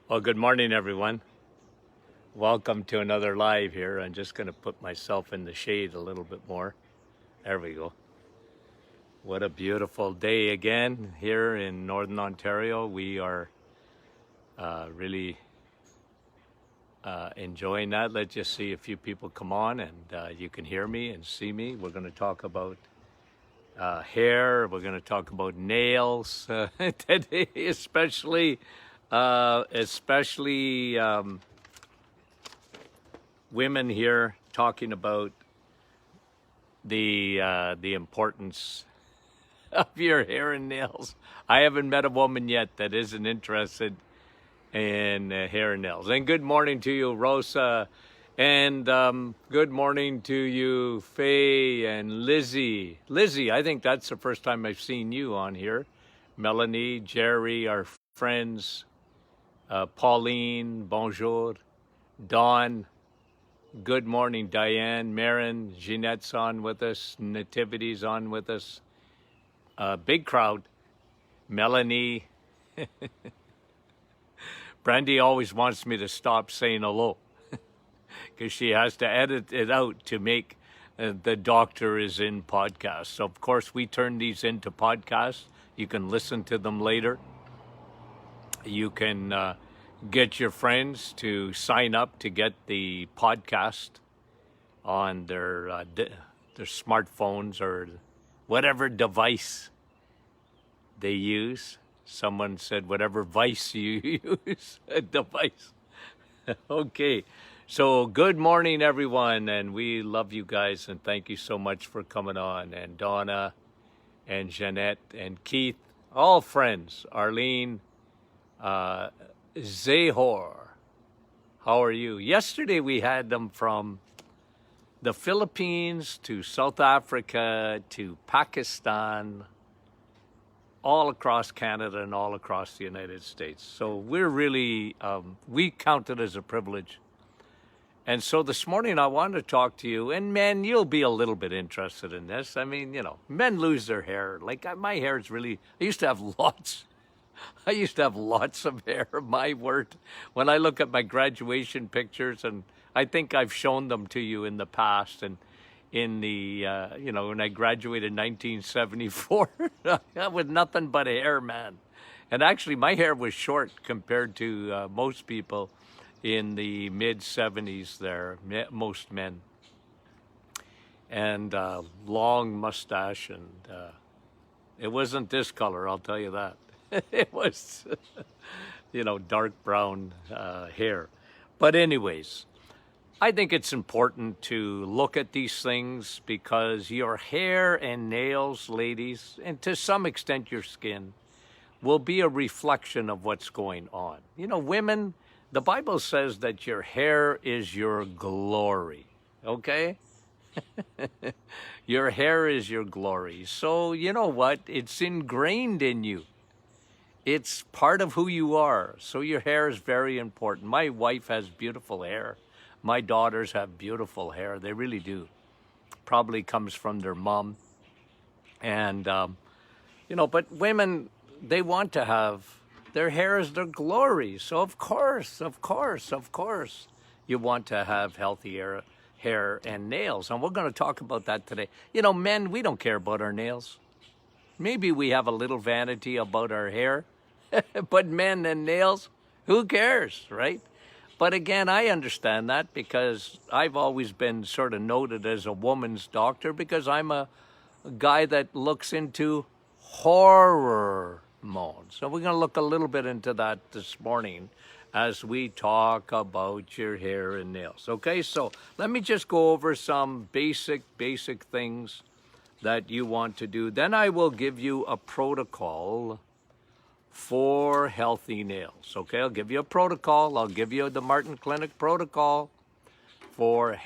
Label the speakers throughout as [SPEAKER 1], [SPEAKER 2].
[SPEAKER 1] Well, good morning, everyone. Welcome to another live here. I'm just going to put myself in the shade a little bit more. There we go. What a beautiful day again here in Northern Ontario. We are really enjoying that. Let's just see a few people come on and you can hear me and see me. We're going to talk about hair. We're going to talk about nails today, especially women here talking about the importance of your hair and nails. I haven't met a woman yet that isn't interested in hair and nails. And good morning to you, Rosa. And good morning to you, Faye and Lizzie. Lizzie, I think that's the first time I've seen you on here. Melanie, Jerry, our friends. Pauline, bonjour. Dawn, good morning. Diane, Marin, Jeanette's on with us. Nativity's on with us. Big crowd. Melanie. Brandy always wants me to stop saying hello because she has to edit it out to make the doctor is in podcast. So, of course, we turn these into podcasts. You can listen to them later. You can get your friends to sign up to get the podcast on their smartphones or whatever device they use. Someone said whatever vice you use, a device. Okay, so good morning, everyone, and we love you guys, and thank you so much for coming on. And Donna and Jeanette and Keith, all friends. Arlene, Zahor, how are you? Yesterday we had them from the Philippines to South Africa to Pakistan, all across Canada and all across the United States. So we're really, we count it as a privilege. And so this morning I wanted to talk to you, and men, you'll be a little bit interested in this. I mean, men lose their hair. Like my hair is really, I used to have lots of hair, my word. When I look at my graduation pictures, and I think I've shown them to you in the past, and in the, when I graduated in 1974, with nothing but hair, man. And actually, my hair was short compared to most people in the mid-70s there, most men. And long mustache, and it wasn't this color, I'll tell you that. It was, dark brown hair. But anyways, I think it's important to look at these things because your hair and nails, ladies, and to some extent your skin, will be a reflection of what's going on. Women, the Bible says that your hair is your glory, okay? Your hair is your glory. So you know what? It's ingrained in you. It's part of who you are. So your hair is very important. My wife has beautiful hair. My daughters have beautiful hair. They really do. Probably comes from their mom. And, but women, they want to have, their hair is their glory. So of course, you want to have healthy hair and nails. And we're going to talk about that today. Men, we don't care about our nails. Maybe we have a little vanity about our hair, but men and nails, who cares, right? But again, I understand that because I've always been sort of noted as a woman's doctor because I'm a guy that looks into hormones. So we're going to look a little bit into that this morning as we talk about your hair and nails. Okay, so let me just go over some basic things that you want to do. Then I will give you a protocol for healthy nails. Okay, I'll give you a protocol. I'll give you the Martin Clinic protocol for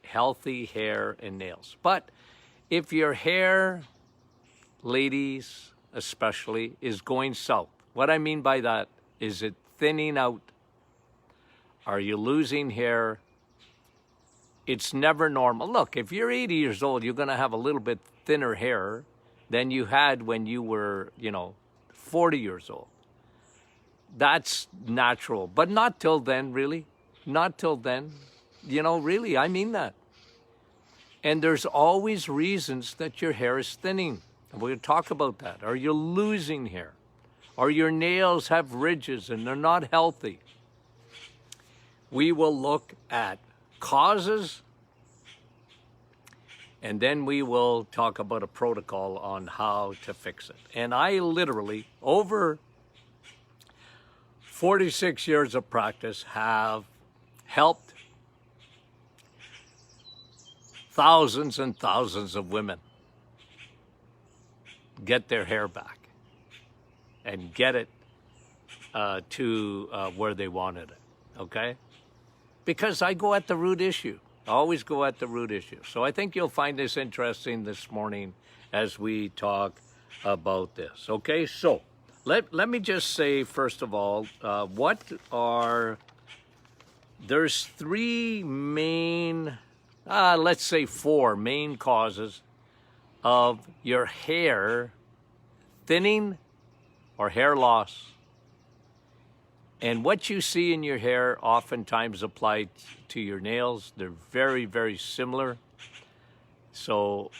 [SPEAKER 1] healthy hair and nails. But if your hair, ladies especially, is going south, what I mean by that is it thinning out? Are you losing hair? It's never normal. Look, if you're 80 years old, you're going to have a little bit thinner hair than you had when you were, 40 years old. That's natural, but not till then, really. Not till then. Really, I mean that. And there's always reasons that your hair is thinning. And we're going to talk about that. Or you're losing hair. Or your nails have ridges and they're not healthy. We will look at causes, and then we will talk about a protocol on how to fix it. And I literally, over 46 years of practice, have helped thousands and thousands of women get their hair back and get it to where they wanted it, okay? Because I go at the root issue. I always go at the root issue. So I think you'll find this interesting this morning as we talk about this, okay? So let me just say, first of all, there's three main, let's say four main causes of your hair thinning or hair loss. And what you see in your hair oftentimes applied to your nails. They're very, very similar. So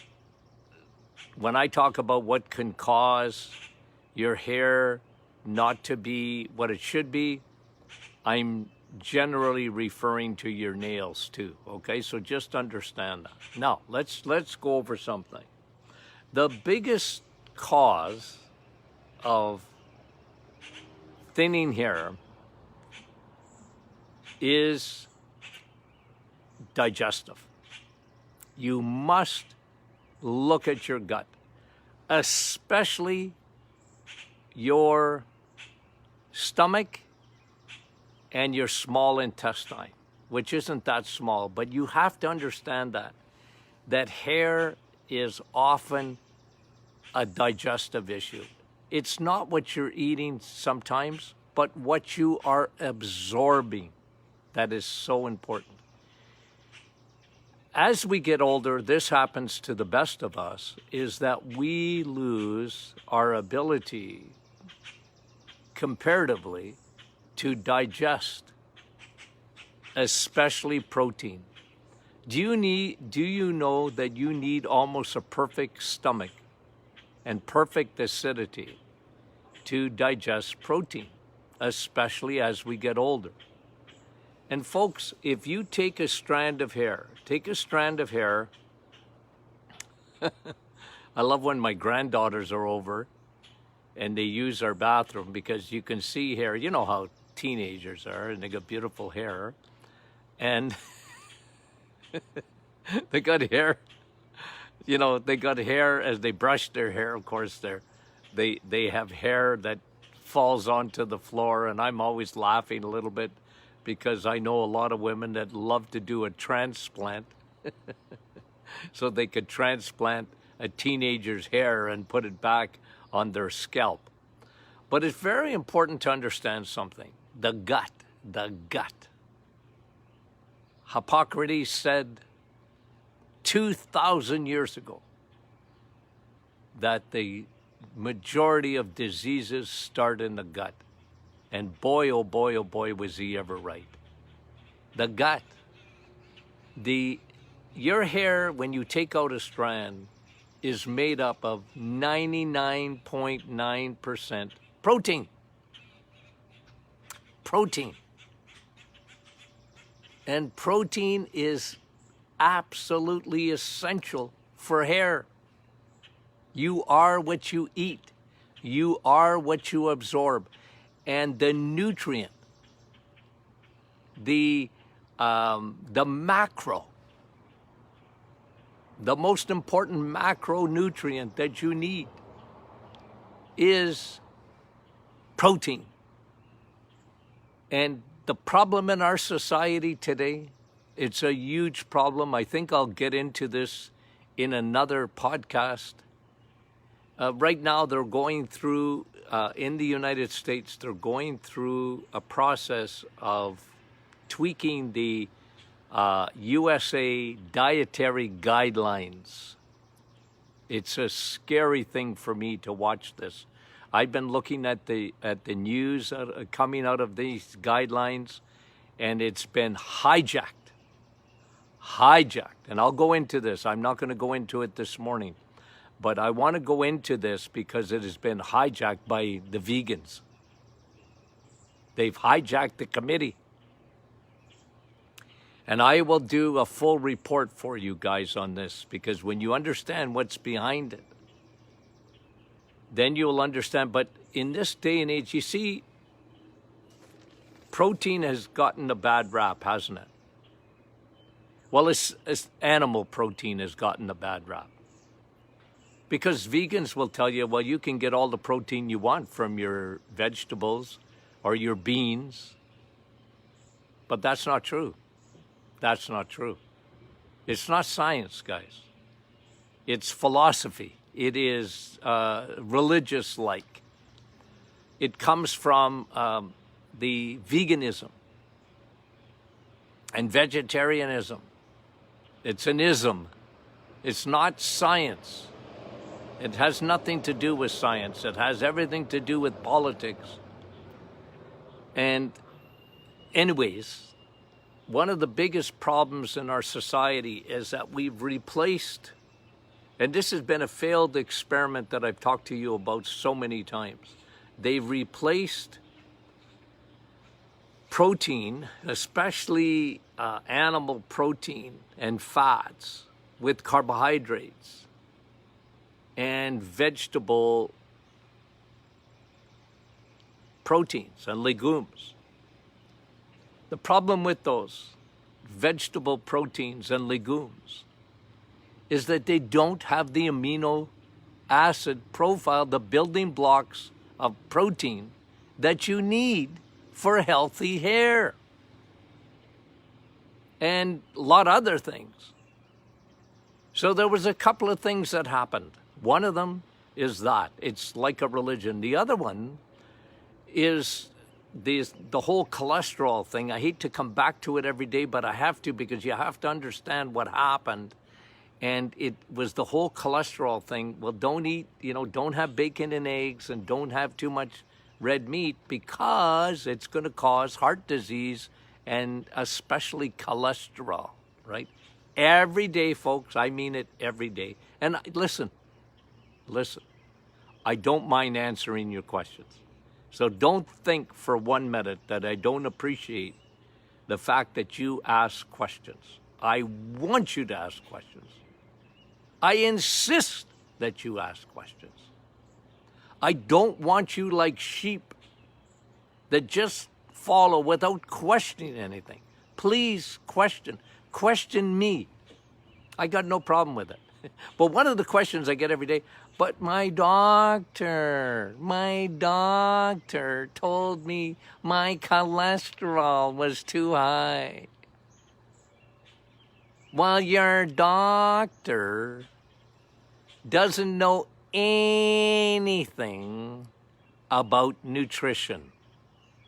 [SPEAKER 1] when I talk about what can cause your hair not to be what it should be, I'm generally referring to your nails too, okay? So just understand that. Now, let's go over something. The biggest cause of thinning hair is digestive. You must look at your gut, especially your stomach and your small intestine, which isn't that small, but you have to understand that hair is often a digestive issue. It's not what you're eating sometimes, but what you are absorbing. That is so important. As we get older, this happens to the best of us, is that we lose our ability comparatively to digest, especially protein. Do you know that you need almost a perfect stomach and perfect acidity to digest protein, especially as we get older? And folks, if you take a strand of hair, I love when my granddaughters are over and they use our bathroom because you can see hair. You know how teenagers are, and they got beautiful hair. And they got hair, they got hair as they brush their hair. Of course, they have hair that falls onto the floor, and I'm always laughing a little bit because I know a lot of women that love to do a transplant so they could transplant a teenager's hair and put it back on their scalp. But it's very important to understand something. The gut. Hippocrates said 2,000 years ago that the majority of diseases start in the gut. And boy, oh boy, was he ever right. The gut. Your hair, when you take out a strand, is made up of 99.9% protein. Protein. And protein is absolutely essential for hair. You are what you eat. You are what you absorb. And the nutrient, the macro, the most important macronutrient that you need is protein. And the problem in our society today, it's a huge problem. I think I'll get into this in another podcast. Right now, they're going through, in the United States, they're going through a process of tweaking the USA dietary guidelines. It's a scary thing for me to watch this. I've been looking at the news coming out of these guidelines, and it's been hijacked. And I'll go into this. I'm not going to go into it this morning, but I want to go into this because it has been hijacked by the vegans. They've hijacked the committee. And I will do a full report for you guys on this, because when you understand what's behind it, then you'll understand. But in this day and age, you see, protein has gotten a bad rap, hasn't it? Well, it's animal protein has gotten a bad rap. Because vegans will tell you, well, you can get all the protein you want from your vegetables or your beans. But that's not true. That's not true. It's not science, guys. It's philosophy. It is religious-like. It comes from the veganism and vegetarianism. It's an ism. It's not science. It has nothing to do with science. It has everything to do with politics. And anyways, one of the biggest problems in our society is that we've replaced, and this has been a failed experiment that I've talked to you about so many times. They've replaced protein, especially animal protein and fats, with carbohydrates and vegetable proteins and legumes. The problem with those vegetable proteins and legumes is that they don't have the amino acid profile, the building blocks of protein that you need for healthy hair and a lot of other things. So there was a couple of things that happened. One of them is that it's like a religion. The other one is the whole cholesterol thing. I hate to come back to it every day, but I have to, because you have to understand what happened. And it was the whole cholesterol thing. Well, don't eat, don't have bacon and eggs, and don't have too much red meat, because it's going to cause heart disease and especially cholesterol, right? Every day, folks. I mean it every day. And listen, I don't mind answering your questions. So don't think for 1 minute that I don't appreciate the fact that you ask questions. I want you to ask questions. I insist that you ask questions. I don't want you like sheep that just follow without questioning anything. Please question. Question me. I got no problem with it. But one of the questions I get every day, but my doctor told me my cholesterol was too high. Well, your doctor doesn't know anything about nutrition,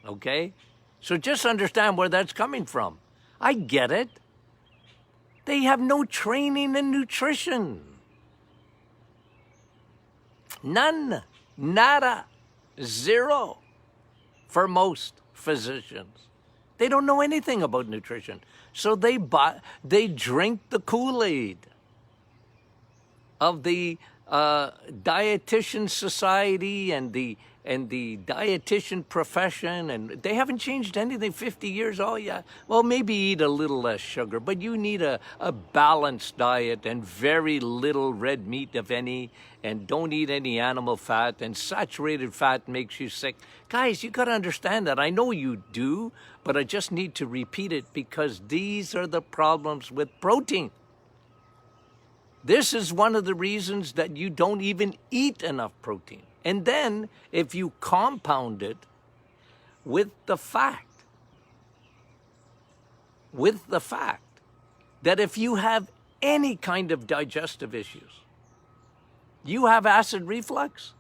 [SPEAKER 1] okay? So just understand where that's coming from. I get it. They have no training in nutrition. None. Nada. Zero. For most physicians. They don't know anything about nutrition. So they drink the Kool-Aid of the dietitian society and the dietitian profession, and they haven't changed anything 50 years. Oh yeah, well, maybe eat a little less sugar, but you need a balanced diet and very little red meat, if any, and don't eat any animal fat, and saturated fat makes you sick. Guys, you got to understand that. I know you do, but I just need to repeat it, because these are the problems with protein. This is one of the reasons that you don't even eat enough protein. And then if you compound it with the fact that if you have any kind of digestive issues, you have acid reflux,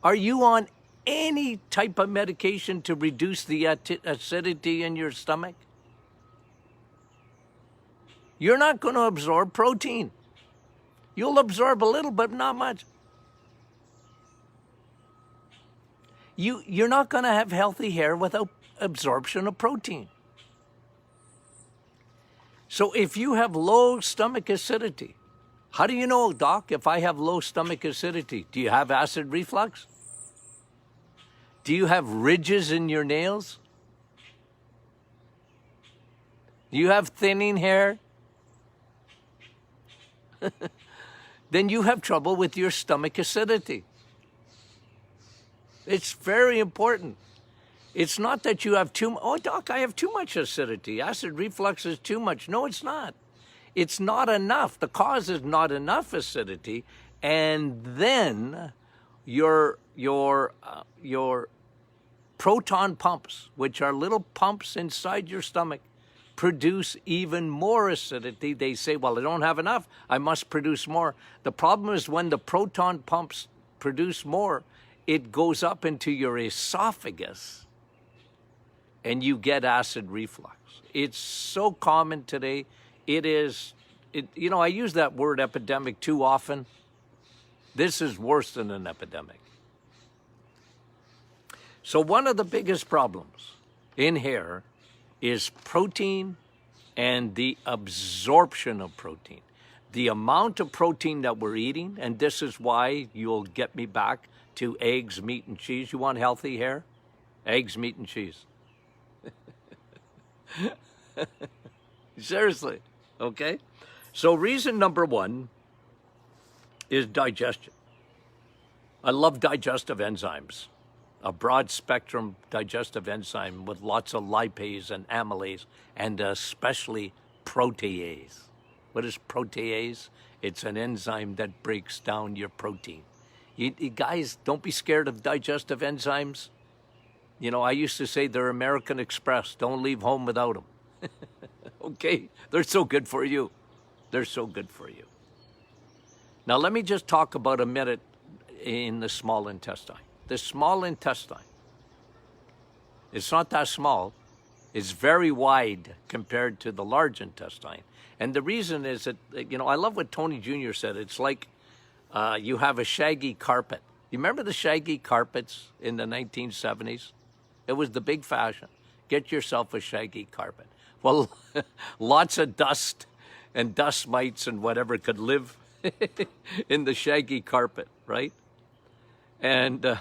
[SPEAKER 1] are you on any type of medication to reduce the acidity in your stomach? You're not going to absorb protein. You'll absorb a little, but not much. You're not going to have healthy hair without absorption of protein. So if you have low stomach acidity, how do you know, doc, if I have low stomach acidity? Do you have acid reflux? Do you have ridges in your nails? Do you have thinning hair? Then you have trouble with your stomach acidity. It's very important. It's not that you have oh, doc, I have too much acidity. Acid reflux is too much. No, it's not. It's not enough. The cause is not enough acidity. And then your proton pumps, which are little pumps inside your stomach, produce even more acidity. They say, well, I don't have enough. I must produce more. The problem is when the proton pumps produce more, it goes up into your esophagus and you get acid reflux. It's so common today. You know, I use that word epidemic too often. This is worse than an epidemic. So one of the biggest problems in hair is protein and the absorption of protein. The amount of protein that we're eating, and this is why you'll get me back to eggs, meat, and cheese. You want healthy hair? Eggs, meat, and cheese. Seriously, okay? So reason number one is digestion. I love digestive enzymes. A broad spectrum digestive enzyme with lots of lipase and amylase, and especially protease. What is protease? It's an enzyme that breaks down your protein. You guys, don't be scared of digestive enzymes. You know, I used to say they're American Express. Don't leave home without them. Okay? They're so good for you. They're so good for you. Now, let me just talk about a minute in the small intestine. The small intestine, it's not that small. It's very wide compared to the large intestine. And the reason is that, you know, I love what Tony Jr. said. It's like you have a shaggy carpet. You remember the shaggy carpets in the 1970s? It was the big fashion. Get yourself a shaggy carpet. Well, lots of dust and dust mites and whatever could live in the shaggy carpet, right? And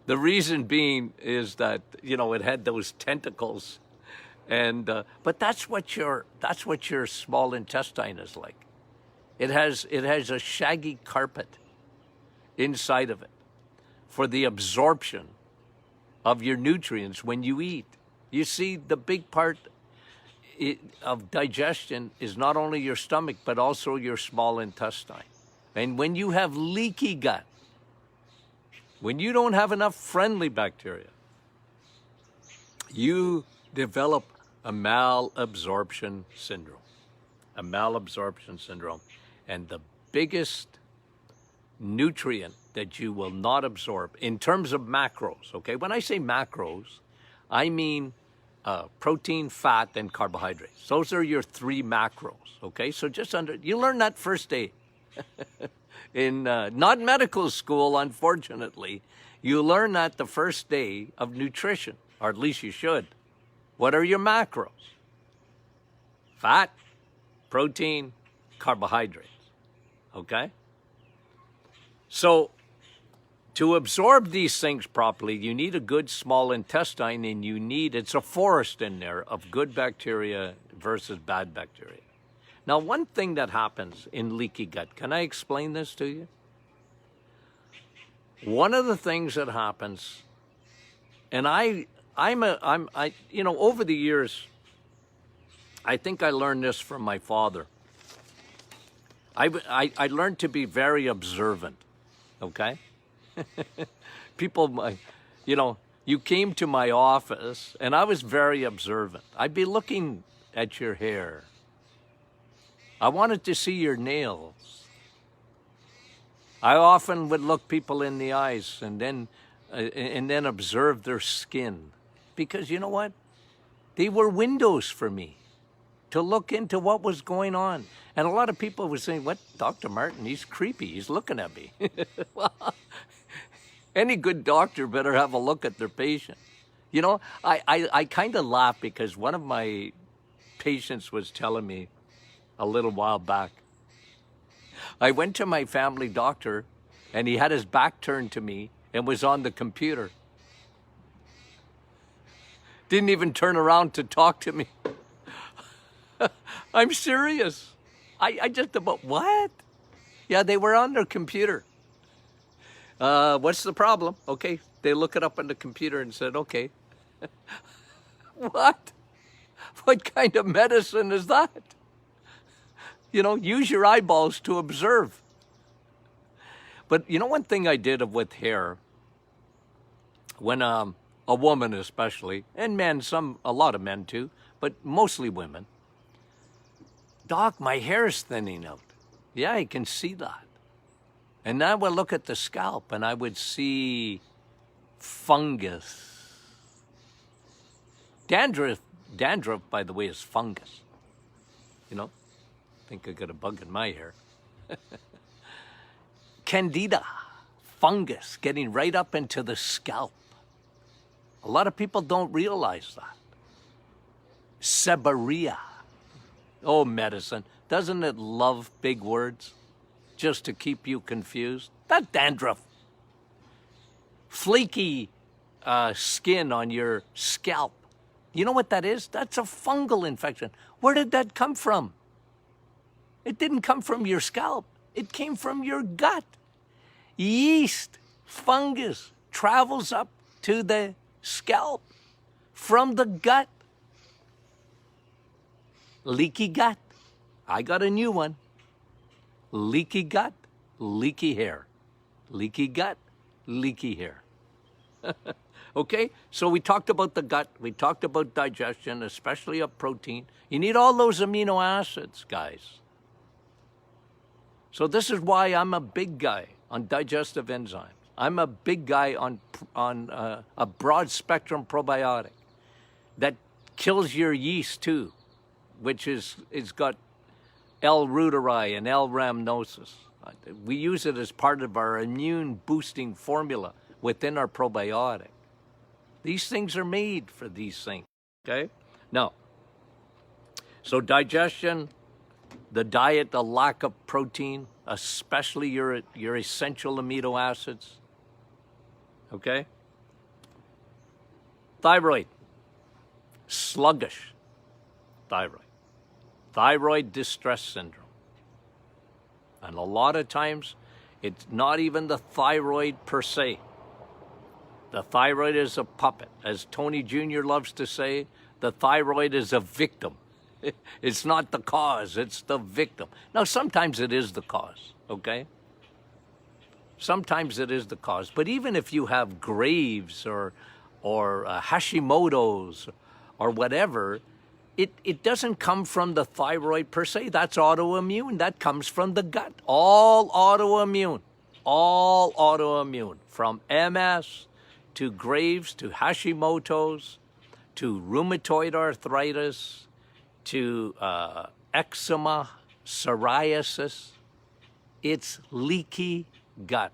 [SPEAKER 1] the reason being is that, you know, it had those tentacles, and but that's what your small intestine is like. It has a shaggy carpet inside of it for the absorption of your nutrients when you eat. You see, the big part of digestion is not only your stomach but also your small intestine. And when you have leaky gut, when you don't have enough friendly bacteria, you develop a malabsorption syndrome. A malabsorption syndrome. And the biggest nutrient that you will not absorb in terms of macros, okay? When I say macros, I mean protein, fat, and carbohydrates. Those are your three macros, okay? So you learn that first day. In not medical school, unfortunately. You learn that the first day of nutrition, or at least you should. What are your macros? Fat, protein, carbohydrates, okay? So to absorb these things properly, you need a good small intestine, and it's a forest in there of good bacteria versus bad bacteria. Now, one thing that happens in leaky gut, can I explain this to you? One of the things that happens, and you know, over the years, I think I learned this from my father. I learned to be very observant, okay? People, you know, you came to my office, and I was very observant. I'd be looking at your hair. I wanted to see your nails. I often would look people in the eyes and then observe their skin. Because you know what? They were windows for me to look into what was going on. And a lot of people were saying, what, Dr. Martin, he's creepy. He's looking at me. Well, Any good doctor better have a look at their patient. You know, I kind of laugh because one of my patients was telling me a little while back, I went to my family doctor and he had his back turned to me and was on the computer. Didn't even turn around to talk to me. I'm serious. I just about, what? Yeah, they were on their computer. What's the problem? Okay, they look it up on the computer and said, okay. What? What kind of medicine is that? You know, use your eyeballs to observe. But you know, one thing I did with hair, when a woman especially, and men, a lot of men too, but mostly women, Doc, my hair is thinning out. Yeah, I can see that. And then I would look at the scalp and I would see fungus. Dandruff, by the way, is fungus. You know, I think I got a bug in my hair. Candida, fungus, getting right up into the scalp. A lot of people don't realize that. Seborrhea. Oh, medicine. Doesn't it love big words just to keep you confused? That dandruff. Flaky skin on your scalp. You know what that is? That's a fungal infection. Where did that come from? It didn't come from your scalp. It came from your gut. Yeast, fungus, travels up to the scalp from the gut. Leaky gut. I got a new one. Leaky gut, leaky hair. Leaky gut, leaky hair. Okay, so we talked about the gut. We talked about digestion, especially of protein. You need all those amino acids, guys. So this is why I'm a big guy on digestive enzymes. I'm a big guy on a broad spectrum probiotic that kills your yeast too, which it's got L. reuteri and L. rhamnosus. We use it as part of our immune boosting formula within our probiotic. These things are made for these things, okay? Now, so digestion, the diet, the lack of protein, especially your essential amino acids, okay? Thyroid, sluggish thyroid. Thyroid distress syndrome. And a lot of times, it's not even the thyroid per se. The thyroid is a puppet. As Tony Jr. loves to say, the thyroid is a victim. It's not the cause, it's the victim. Now, sometimes it is the cause, okay? Sometimes it is the cause. But even if you have Graves or Hashimoto's or whatever, it doesn't come from the thyroid per se. That's autoimmune. That comes from the gut. All autoimmune. All autoimmune. From MS to Graves to Hashimoto's to rheumatoid arthritis to eczema, psoriasis. It's leaky gut.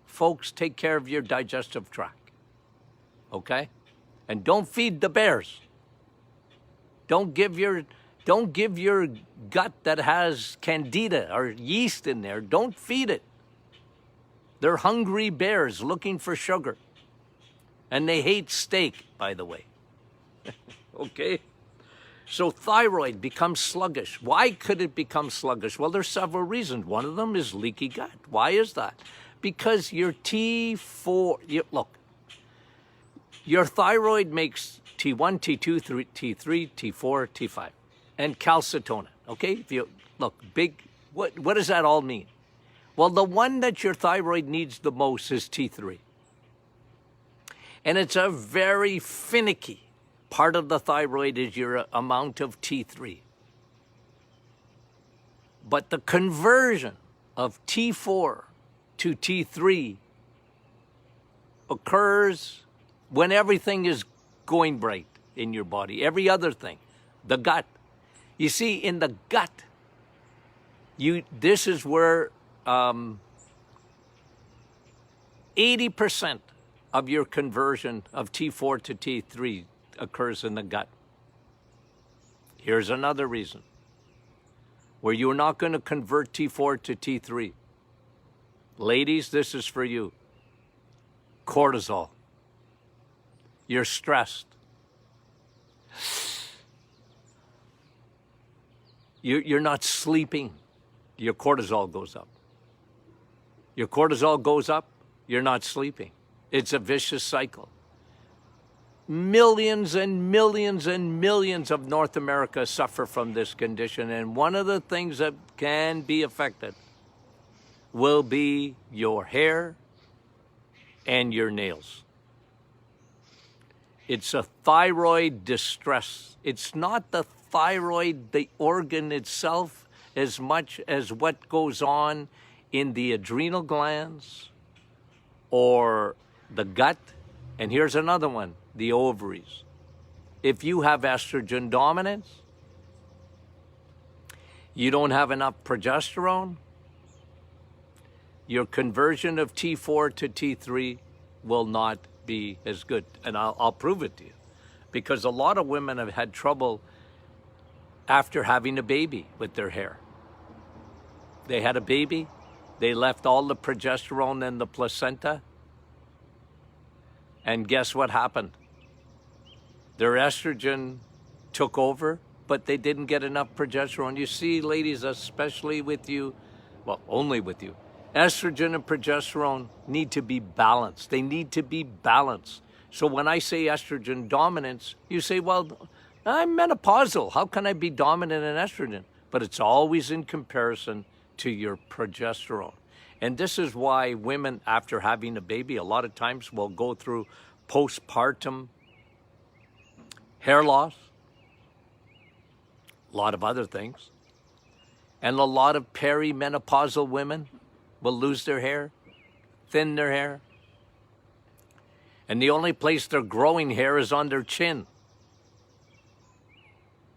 [SPEAKER 1] Folks, take care of your digestive tract. Okay? And don't feed the bears. Don't give your gut that has candida or yeast in there, don't feed it. They're hungry bears looking for sugar. And they hate steak, by the way. Okay? So thyroid becomes sluggish. Why could it become sluggish? Well, there's several reasons. One of them is leaky gut. Why is that? Because your T4, look, your thyroid makes T1, T2, T3, T4, T5, and calcitonin, okay? If you look, what does that all mean? Well, the one that your thyroid needs the most is T3. And it's a very finicky part of the thyroid is your amount of T3. But the conversion of T4 to T3 occurs when everything is going right in your body. Every other thing, the gut. You see, in the gut, this is where 80% of your conversion of T4 to T3 occurs in the gut. Here's another reason where you're not going to convert T4 to T3. Ladies, this is for you. Cortisol. You're stressed. You're not sleeping. Your cortisol goes up. Your cortisol goes up, you're not sleeping. It's a vicious cycle. Millions and millions and millions of North America suffer from this condition, and one of the things that can be affected will be your hair and your nails. It's a thyroid distress. It's not the thyroid, the organ itself, as much as what goes on in the adrenal glands or the gut. And here's another one, the ovaries. If you have estrogen dominance, you don't have enough progesterone, your conversion of T4 to T3 will not be as good. And I'll prove it to you. Because a lot of women have had trouble after having a baby with their hair. They had a baby, they left all the progesterone in the placenta, and guess what happened? Their estrogen took over, but they didn't get enough progesterone. You see, ladies, especially with you, well, only with you, estrogen and progesterone need to be balanced. They need to be balanced. So when I say estrogen dominance, you say, well, I'm menopausal. How can I be dominant in estrogen? But it's always in comparison to your progesterone. And this is why women, after having a baby, a lot of times will go through postpartum hair loss, a lot of other things. And a lot of perimenopausal women will lose their hair, thin their hair. And the only place they're growing hair is on their chin.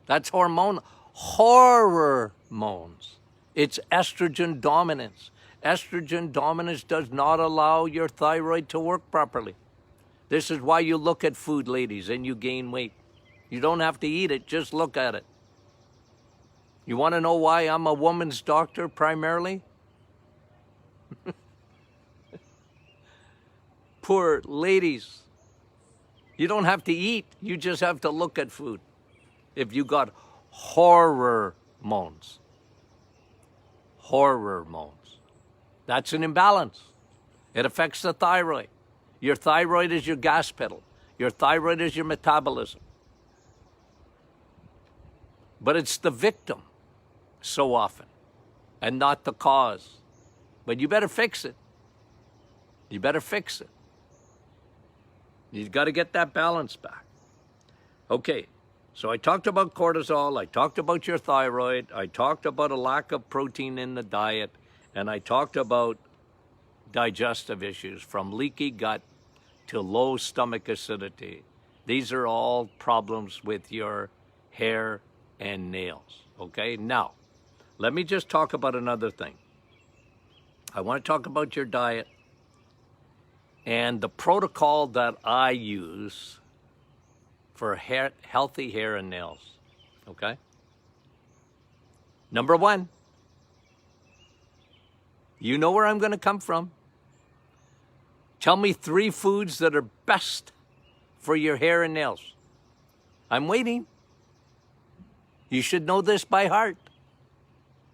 [SPEAKER 1] That's hormones. It's estrogen dominance. Estrogen dominance does not allow your thyroid to work properly. This is why you look at food, ladies, and you gain weight. You don't have to eat it, just look at it. You want to know why I'm a woman's doctor primarily? Poor ladies. You don't have to eat, you just have to look at food. If you got hormones. That's an imbalance. It affects the thyroid. Your thyroid is your gas pedal. Your thyroid is your metabolism. But it's the victim so often and not the cause. But you better fix it. You better fix it. You've got to get that balance back. Okay, so I talked about cortisol, I talked about your thyroid, I talked about a lack of protein in the diet, and I talked about digestive issues from leaky gut to low stomach acidity. These are all problems with your hair and nails, okay? Now, let me just talk about another thing. I want to talk about your diet and the protocol that I use for healthy hair and nails, okay? Number one, you know where I'm going to come from. Tell me 3 foods that are best for your hair and nails. I'm waiting. You should know this by heart.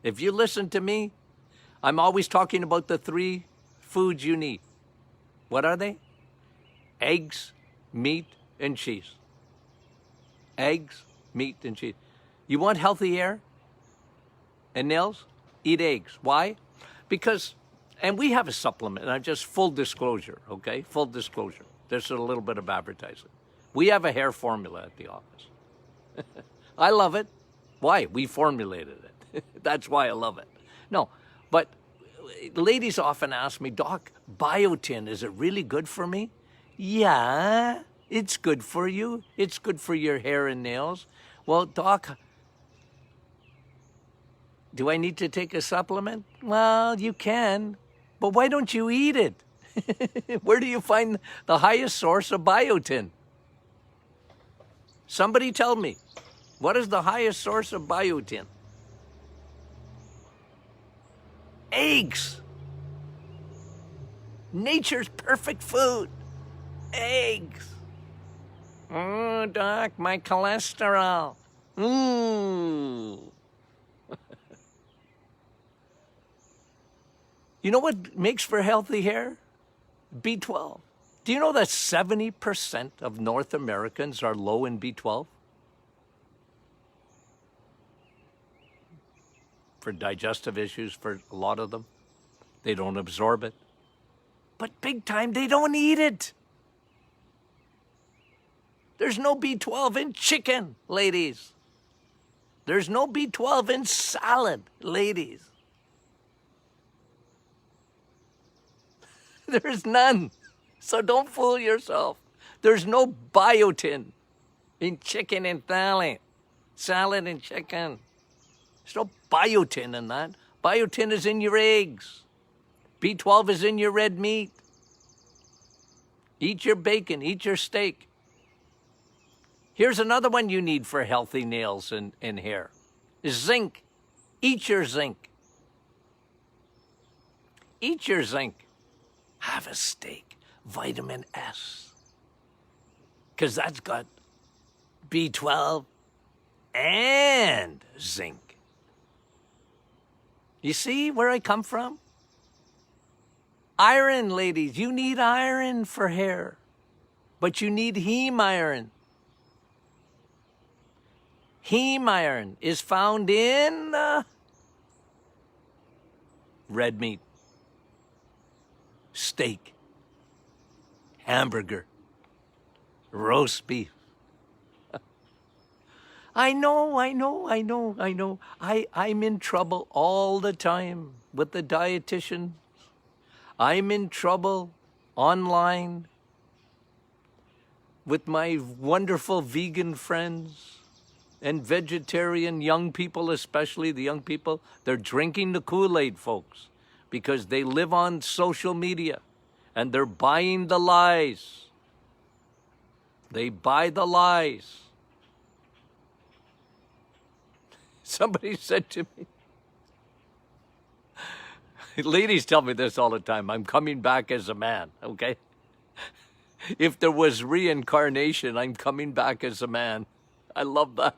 [SPEAKER 1] If you listen to me, I'm always talking about the 3 foods you need. What are they? Eggs, meat, and cheese. Eggs, meat, and cheese. You want healthy hair and nails? Eat eggs. Why? Because, and we have a supplement, and I'm just full disclosure, okay? Full disclosure. There's a little bit of advertising. We have a hair formula at the office. I love it. Why? We formulated it. That's why I love it. No, but ladies often ask me, Doc, biotin, is it really good for me? Yeah, it's good for you. It's good for your hair and nails. Well, Doc, do I need to take a supplement? Well, you can, but why don't you eat it? Where do you find the highest source of biotin? Somebody tell me, what is the highest source of biotin? Eggs. Nature's perfect food. Eggs. Oh, Doc, my cholesterol. You know what makes for healthy hair? B12. Do you know that 70% of North Americans are low in B12? For digestive issues, for a lot of them. They don't absorb it. But big time, they don't eat it. There's no B12 in chicken, ladies. There's no B12 in salad, ladies. There's none. So don't fool yourself. There's no biotin in chicken and salad and chicken. There's no biotin in that. Biotin is in your eggs. B12 is in your red meat. Eat your bacon, eat your steak. Here's another one you need for healthy nails and hair. Zinc. Eat your zinc. Eat your zinc. Have a steak. Vitamin S. Because that's got B12 and zinc. You see where I come from? Iron, ladies. You need iron for hair. But you need heme iron. Heme iron is found in red meat, steak, hamburger, roast beef. I know. I'm in trouble all the time with the dietitian. I'm in trouble online with my wonderful vegan friends and vegetarian young people, especially the young people. They're drinking the Kool-Aid, folks, because they live on social media and they're buying the lies. They buy the lies. Somebody said to me, ladies tell me this all the time, I'm coming back as a man, okay? If there was reincarnation, I'm coming back as a man. I love that,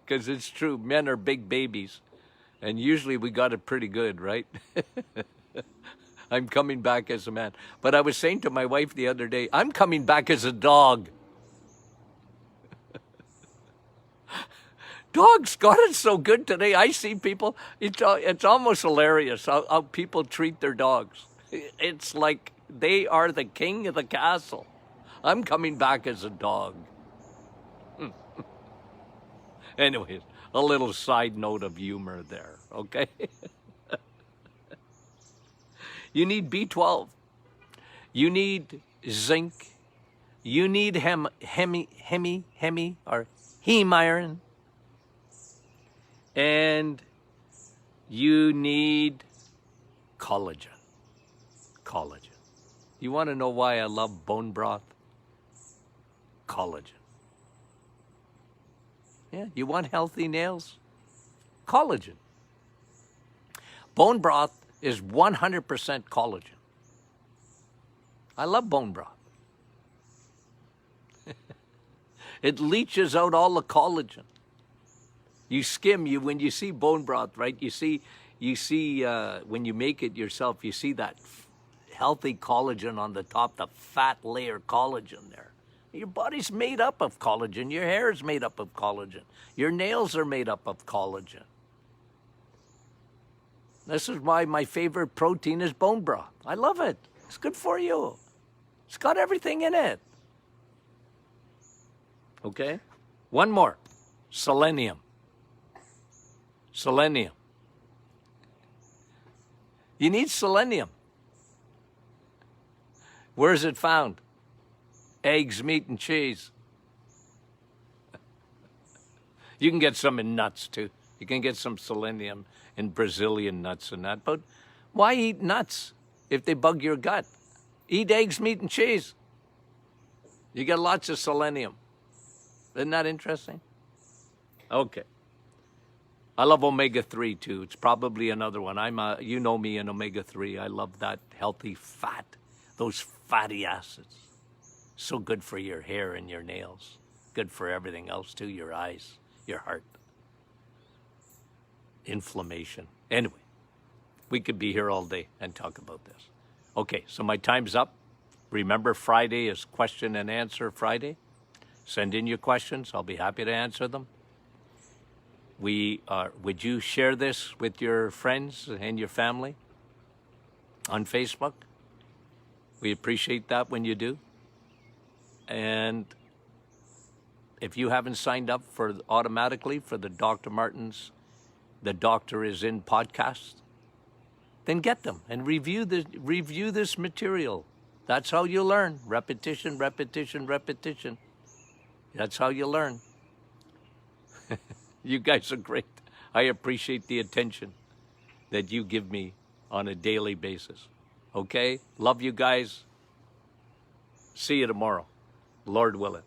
[SPEAKER 1] because it's true. Men are big babies, and usually we got it pretty good, right? I'm coming back as a man. But I was saying to my wife the other day, I'm coming back as a dog. Dogs got it so good today. I see people, it's almost hilarious how people treat their dogs. It's like they are the king of the castle. I'm coming back as a dog. Anyways, a little side note of humor there, okay? You need B12. You need zinc. You need heme iron. And you need collagen. Collagen. You want to know why I love bone broth? Collagen. Yeah, you want healthy nails? Collagen. Bone broth is 100% collagen. I love bone broth. It leaches out all the collagen. You skim, when you see bone broth, right? You see when you make it yourself, you see that healthy collagen on the top, the fat layer collagen there. Your body's made up of collagen. Your hair is made up of collagen. Your nails are made up of collagen. This is why my favorite protein is bone broth. I love it. It's good for you. It's got everything in it. Okay? One more. Selenium. Selenium. You need selenium. Where is it found? Eggs, meat, and cheese. You can get some in nuts, too. You can get some selenium in Brazilian nuts and that. But why eat nuts if they bug your gut? Eat eggs, meat, and cheese. You get lots of selenium. Isn't that interesting? Okay. I love omega-3 too. It's probably another one. You know me in omega-3. I love that healthy fat, those fatty acids. So good for your hair and your nails. Good for everything else too, your eyes, your heart. Inflammation. Anyway, we could be here all day and talk about this. Okay, so my time's up. Remember, Friday is question and answer Friday. Send in your questions. I'll be happy to answer them. Would you share this with your friends and your family on Facebook? We appreciate that when you do. And if you haven't signed up automatically for the Dr. Martin's The Doctor Is In podcast, then get them and review this material. That's how you learn. Repetition, repetition, repetition. That's how you learn. You guys are great. I appreciate the attention that you give me on a daily basis. Okay? Love you guys. See you tomorrow, Lord willing.